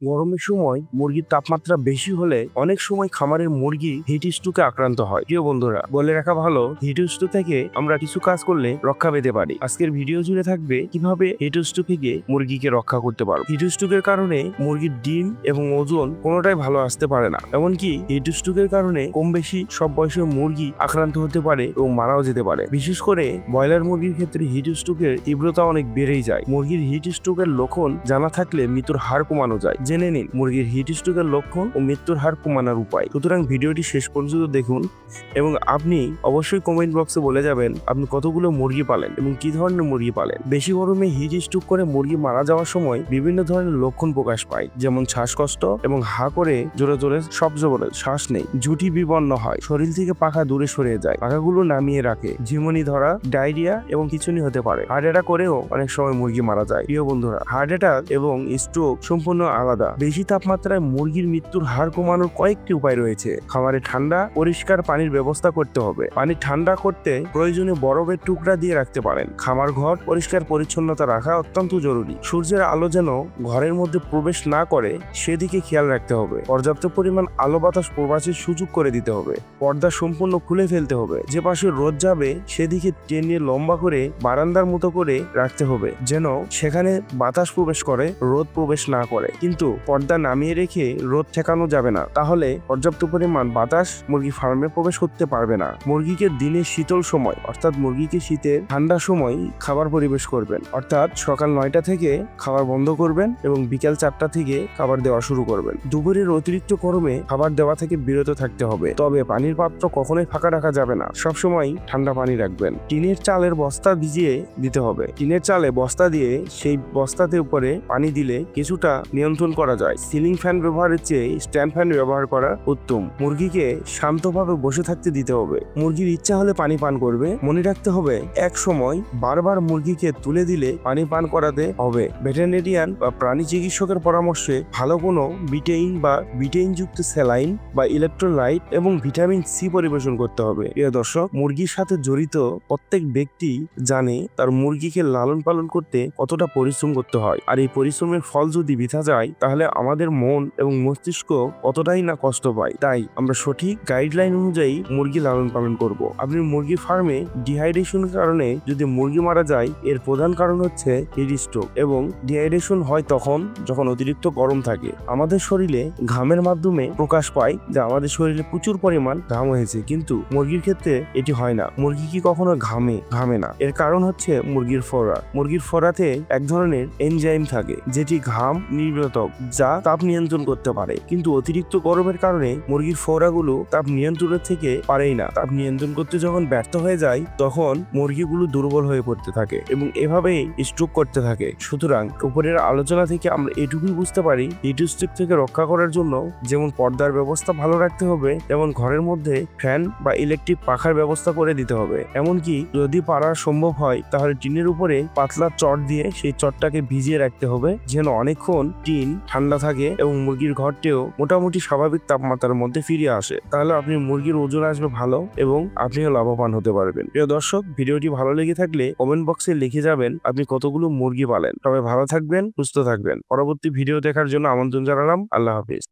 গরমের সময় মুরগির তাপমাত্রা বেশি হলে অনেক সময় খামারের মুরগি হিট স্ট্রোকে আক্রান্ত হয়। প্রিয় বন্ধুরা, বলে রাখা ভালো, হিট স্ট্রোক থেকে আমরা কিছু কাজ করলে রক্ষা পেতে পারি। আজকের ভিডিও জুড়ে থাকবে কিভাবে হিট স্ট্রোক থেকে মুরগিকে রক্ষা করতে পারো। হিট স্ট্রোকের কারণে মুরগির ডিম এবং ওজন কোনোটাই ভালো আসতে পারে না। এমনকি হিট স্ট্রোকের কারণে কম বেশি সব বয়সের মুরগি আক্রান্ত হতে পারে এবং মারাও যেতে পারে। বিশেষ করে ব্রয়লার মুরগির ক্ষেত্রে হিট স্ট্রোকের তীব্রতা অনেক বেড়েই যায়। মুরগির হিট স্ট্রোকের লক্ষণ জানা থাকলে মৃত্যুর হার কমানো যায়। জেনে নিন মুরগির হিট স্ট্রোকের লক্ষণ ও মৃত্যুর হার কমানোর উপায়। সুতরাং ভিডিওটি শেষ পর্যন্ত দেখুন এবং আপনি অবশ্যই কমেন্ট বক্সে বলে যাবেন আপনি কতগুলো মুরগি পালেন এবং কি ধরনের মুরগি পালেন। বেশি গরমে হিট স্ট্রোক করে মুরগি মারা যাওয়ার সময় বিভিন্ন ধরনের লক্ষণ প্রকাশ পায়, যেমন শ্বাসকষ্ট এবং হা করে জোরে জোরে শব্দ বলে শ্বাস নেই, জুটি বিবর্ণ হয়, শরীর থেকে পাখা দূরে সরে যায়, পাখাগুলো নামিয়ে রাখে, ঝিমুনি ধরা, ডায়রিয়া এবং খিঁচুনি হতে পারে। হার্ট অ্যাটাক করেও অনেক সময় মুরগি মারা যায়। প্রিয় বন্ধুরা, হার্ট অ্যাটাক এবং স্ট্রোক সম্পূর্ণ আলাদা। বেশি তাপমাত্রায় মুরগির মৃত্যুর হার কমানোর কয়েকটি উপায় রয়েছে। খামারে ঠান্ডা পরিষ্কার পানির ব্যবস্থা করতে হবে। পানি ঠান্ডা করতে প্রয়োজনে বরফের টুকরা দিয়ে রাখতে পারেন। খামার ঘর পরিষ্কার পরিচ্ছন্নতা রাখা অত্যন্ত জরুরি। সূর্যের আলো যেন ঘরের মধ্যে প্রবেশ না করে সেদিকে খেয়াল রাখতে হবে। পর্যাপ্ত পরিমাণ আলো বাতাস প্রবেশের সুযোগ করে দিতে হবে। পর্দা সম্পূর্ণ খুলে ফেলতে হবে। যে পাশে রোদ যাবে সেদিকে টেনে লম্বা করে বারান্দার মতো করে রাখতে হবে, যেন সেখানে বাতাস প্রবেশ করে, রোদ প্রবেশ না করে। কিন্তু পর্দা নামিয়ে রেখে রোদ ঠেকানো যাবে না, তাহলে পর্যাপ্ত পরিমাণ বাতাস মুরগি ফার্মে প্রবেশ করতে পারবে না। মুরগিকে দিনের শীতল সময় অর্থাৎ মুরগিকে শীতের ঠান্ডা সময় খাবার পরিবেশ করবেন, অর্থাৎ সকাল 9টা থেকে খাবার বন্ধ করবেন এবং বিকেল 4টা থেকে খাবার দেওয়া শুরু করবেন। দুপুরের অতিরিক্ত গরমে খাবার দেওয়া থেকে বিরত থাকতে হবে। তবে পানির পাত্র কখনোই ফাঁকা রাখা যাবে না, সবসময় ঠান্ডা পানি রাখবেন। টিনের চালের বস্তা ভিজিয়ে দিতে হবে। টিনের চালে বস্তা দিয়ে সেই বস্তাতে উপরে পানি দিলে কিছুটা নিয়ন্ত্রণ করা যায়। সিলিং ফ্যান ব্যবহারের চেয়ে স্ট্যান্ড ফ্যান ব্যবহার করা উত্তম। মুরগিকে শান্তভাবে বসে থাকতে দিতে হবে। মুরগির ইচ্ছা হলে পানি পান করবে। মনে রাখতে হবে এক সময় বারবার মুরগিকে তুলে দিলে পানি পান করাতে হবে। ভেটেরিনারিয়ান বা প্রাণী চিকিৎসকের পরামর্শে ভালো কোনো বিটেইন যুক্ত স্যালাইন বা ইলেকট্রোলাইট এবং ভিটামিন সি পরিবেশন করতে হবে। প্রিয় দর্শক, মুরগির সাথে জড়িত প্রত্যেক ব্যক্তি জানে তার মুরগিকে লালন পালন করতে কতটা পরিশ্রম করতে হয়, আর এই পরিশ্রমের ফল যদি বৃথা যায় তাহলে আমাদের মন এবং মস্তিষ্ক কতটাই না কষ্ট পায়। তাই আমরা সঠিক গাইডলাইন অনুযায়ী মুরগি লালন পালন করব। আপনি মুরগি ফার্মে ডিহাইড্রেশনের কারণে যদি মুরগি মারা যায়, এর প্রধান কারণ হচ্ছে হিট স্ট্রোক। এবং ডিহাইড্রেশন হয় তখন যখন অতিরিক্ত গরম থাকে। আমাদের শরীরে ঘামের মাধ্যমে প্রকাশ পায় যে আমাদের শরীরে প্রচুর পরিমাণ ঘাম হয়েছে, কিন্তু মুরগির ক্ষেত্রে এটি হয় না। মুরগি কি কখনো ঘামে না। এর কারণ হচ্ছে মুরগির ফোড়া। মুরগির ফোড়াতে এক ধরনের এনজাইম থাকে যেটি ঘাম নির্গতক, যা তাপ নিয়ন্ত্রণ করতে পারে। কিন্তু অতিরিক্ত গরমের কারণে মুরগির ফোড়াগুলো তাপ নিয়ন্ত্রণের থেকে পারেই না। তাপ নিয়ন্ত্রণ করতে যখন ব্যর্থ হয়ে যায় তখন মুরগিগুলো দুর্বল হয়ে পড়তে থাকে এবং এভাবেই স্ট্রোক করতে থাকে। সুতরাং উপরের আলোচনা থেকে আমরা এটুকুই বুঝতে পারি, হিট স্ট্রোক থেকে রক্ষা করার জন্য যেমন পর্দার ব্যবস্থা ভালো রাখতে হবে, তেমন ঘরের মধ্যে ফ্যান বা ইলেকট্রিক পাখার ব্যবস্থা করে দিতে হবে। এমনকি যদি পারা সম্ভব হয় তাহলে টিনের উপরে পাতলা চট দিয়ে সেই চটটাকে ভিজিয়ে রাখতে হবে, যেন অনেকক্ষণ টিন ঠান্ডা থাকে এবং মুরগির ঘরটিও মোটামুটি স্বাভাবিক তাপমাত্রার মধ্যে ফিরে আসে। তাহলে আপনি মুরগির ওজন আসবে ভালো এবং আপনিও লাভবান হতে পারবেন। প্রিয় দর্শক, ভিডিওটি ভালো লেগে থাকলে কমেন্ট বক্সে লিখে যাবেন আপনি কতগুলো মুরগি পালেন। সবাই ভালো থাকবেন, সুস্থ থাকবেন। পরবর্তী ভিডিও দেখার জন্য আমন্ত্রণ জানালাম। আল্লাহ হাফিজ।